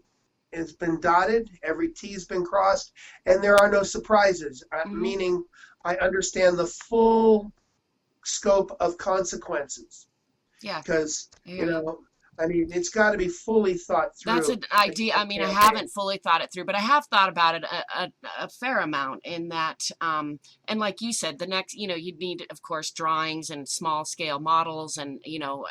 dotted, every T's been crossed, and there are no surprises. Mm-hmm. Meaning, I understand the full scope of consequences. Yeah. Because it's got to be fully thought through. That's an idea. I mean, I haven't fully thought it through, but I have thought about it a fair amount in that, and like you said, the next, you'd need, of course, drawings and small scale models and,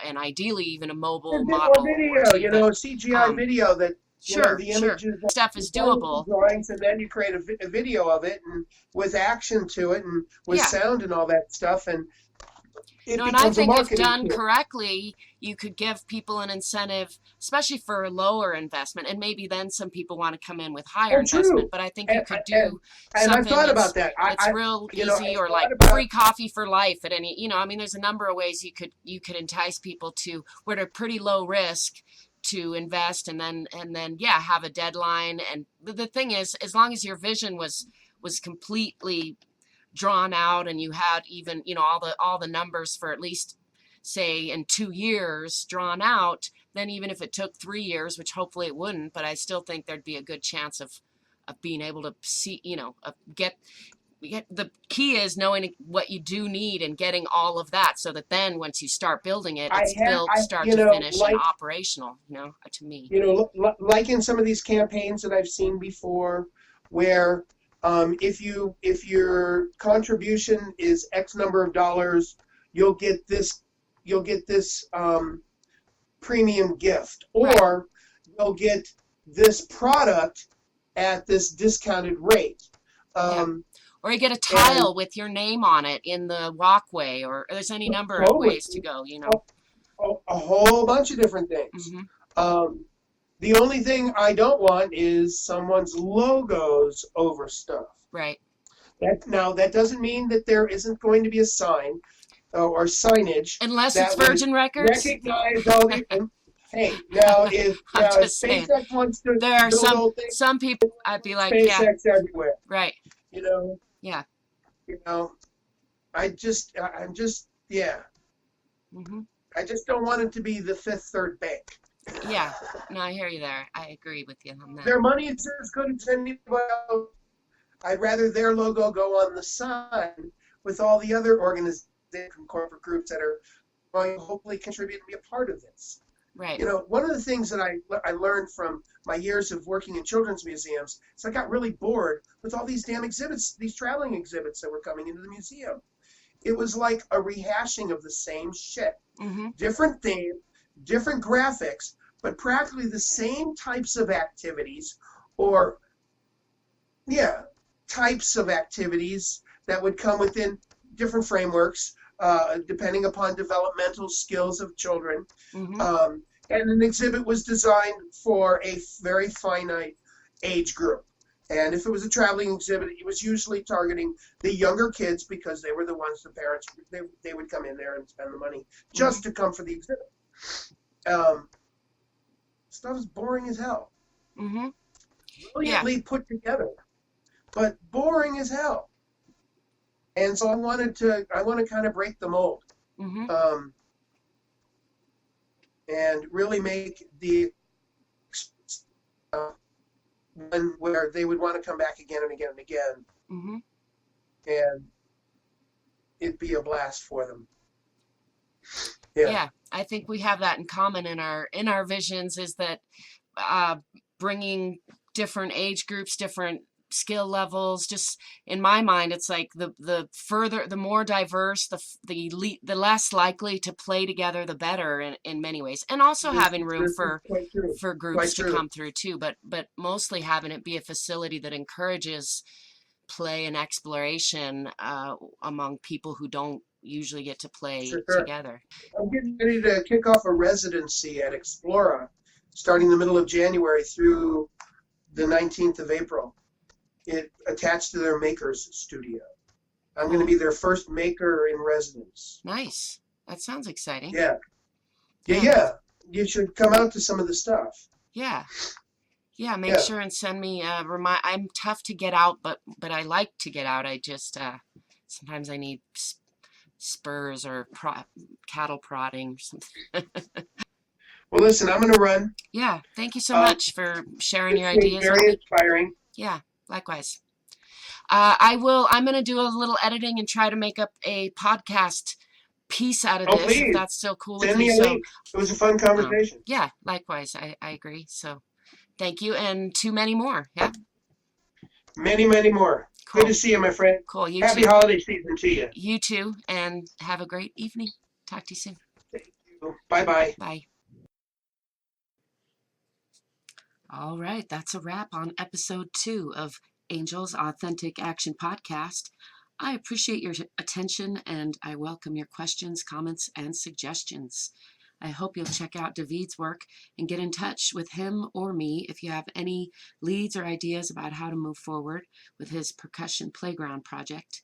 and ideally even a mobile model. Video, CGI video that, the images stuff is doable. Drawings, and then you create a video of it and with action to it and with sound and all that stuff. And it No, and I becomes a think if marketing done tool. correctly, you could give people an incentive, especially for lower investment. And maybe then some people want to come in with higher Oh, investment. true. But I think you And could and do and I've something thought that's about that. that's real I easy, or thought like about. free coffee for life at any, I mean, there's a number of ways you could entice people to where they're pretty low risk to invest, and then yeah, have a deadline. And the thing is, as long as your vision was completely drawn out, and you had even, all the numbers for at least say in 2 years drawn out, then even if it took 3 years, which hopefully it wouldn't, but I still think there'd be a good chance of being able to see, get the key is knowing what you do need and getting all of that, so that then once you start building it, it's built I start to finish and operational, to me. like in some of these campaigns that I've seen before, where if your contribution is X number of dollars, you'll get this you'll get this premium gift, Right. or you'll get this product at this discounted rate. Yeah. Um, Or you get a and tile with your name on it in the walkway, or there's any number of totally ways to go, a whole bunch of different things. Hmm. Um, the only thing I don't want is someone's logos over stuff. Right. That doesn't mean that there isn't going to be a sign or signage Unless it's that would Virgin Records. recognize all the. Hey, now I'm if just saying. SpaceX wants to There are build some whole thing, some people I'd be like, yeah, SpaceX everywhere. right. You know, Yeah. you know. I'm just yeah. Hmm. I just don't want it to be the Fifth Third Bank. Yeah. No, I hear you there. I agree with you on that. Their money is as good as anybody else. I'd rather their logo go on the sign with all the other organizations and corporate groups that are going to hopefully contribute and be a part of this. Right. One of the things that I learned from my years of working in children's museums is I got really bored with all these damn exhibits, these traveling exhibits that were coming into the museum. It was like a rehashing of the same shit. Hmm. Different theme, different graphics, but practically the same types of activities, or yeah, types of activities that would come within different frameworks, depending upon developmental skills of children. Hmm. And an exhibit was designed for a very finite age group. And if it was a traveling exhibit, it was usually targeting the younger kids, because they were the ones, the parents, they would come in there and spend the money just to come for the exhibit. Um, Stuff is boring as hell. Hmm. Yeah. Brilliantly put together, but boring as hell. And so I want to kind of break the mold, Hmm. um, and really make the uh, one where they would want to come back again and again and again, Hmm. and it'd be a blast for them. Yeah. Yeah. I think we have that in common in our visions, is that uh, bringing different age groups, different skill levels. Just in my mind, it's like the more diverse, the less likely to play together, the better in many ways. And also having room This is quite true. for groups Quite to true. come through too, but mostly having it be a facility that encourages play and exploration among people who don't usually get to play Sure. together. I'm getting ready to kick off a residency at Explora, starting Cool. the middle of January through the 19th of April. It attached to their makers studio. I'm going to Cool. be their first maker in residence. Nice. That sounds exciting. Yeah. Yeah. You should come out to some of the stuff. Yeah. Yeah, make Yeah. sure and send me I'm tough to get out, but I like to get out. I just sometimes I need spurs or cattle prodding or something. Well, listen, I'm going to run. Yeah, thank you so Um, much for sharing it's your been ideas with very me. inspiring. Yeah, likewise. I'm going to do a little editing and try to make up a podcast piece out of Oh, this, if please that's still cool with send you. me a So, link. It was a fun conversation. yeah, likewise. I agree. So, thank you, and too many more. Yeah, Many, many more. Good cool. to see you, my friend. Cool. You Happy too. holiday season to you. You too, and have a great evening. Talk to you soon. Thank you. Bye-bye. Bye. All right, that's a wrap on episode 2 of Angel's Authentic Action Podcast. I appreciate your attention, and I welcome your questions, comments, and suggestions. I hope you'll check out Daveed's work and get in touch with him or me if you have any leads or ideas about how to move forward with his Percussion Playground project,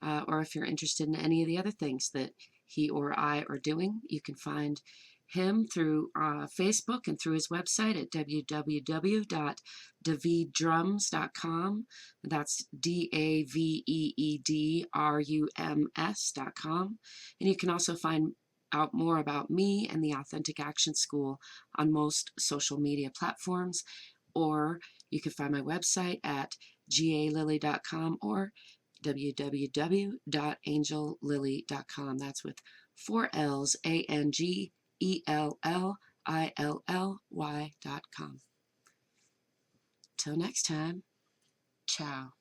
or if you're interested in any of the other things that he or I are doing. You can find him through Facebook and through his website at www.daveeddrums.com. That's DAVEEDRUMS.com. And you can also find out more about me and the Authentic Action School on most social media platforms, or you can find my website at galily.com or www.angellily.com. That's with 4 L's, ANGELLILLY.com. Till next time, ciao.